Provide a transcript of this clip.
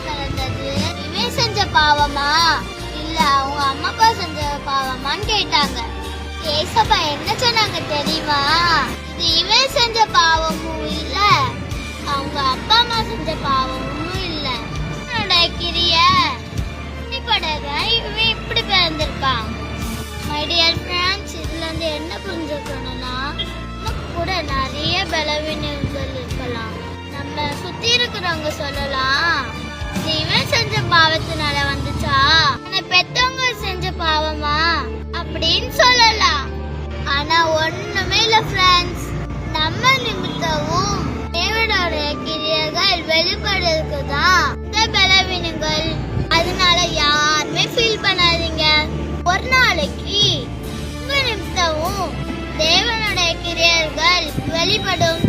பிறந்தது இவன் செஞ்ச பாவமா இல்ல அவங்க அம்மா அப்பா செஞ்ச பாவமான்னு கேட்டாங்க. ஏசப்பா என்ன சொன்னாங்க தெரியுமா? இது இவன் செஞ்ச பாவமும் இல்ல, அவங்க அப்பா அம்மா செஞ்ச பாவமும் இல்ல. கிரிய இவன் இப்படி பிறந்திருக்கான். மை டியர் ஃப்ரெண்ட்ஸ், இதுல இருந்து என்ன புரிஞ்சுக்கணும்னா, நமக்கு கூட நிறைய பலவீனங்கள் இருக்கலாம். நம்ம சுத்தி இருக்கிறவங்க சொல்லலாம், இது இவன் செஞ்ச பாவத்தினால வந்துச்சா, பெத்தவங்க செஞ்ச பாவமா அப்படின்னு சொல்லலாம். ஆனா ஒண்ணுமே இல்ல ஃப்ரெண்ட்ஸ், நம்ம நிமித்தமும் தேவனோட கிரியைகள் வெளிப்படுறதுக்கு தான் இந்த பலவீனங்கள். அதனால யாருமே ஃபீல் பண்ணாதீங்க. ஒரு நாளைக்கு உங்க நிமித்தமும் தேவனோட கிரியைகள் வெளிப்படும்.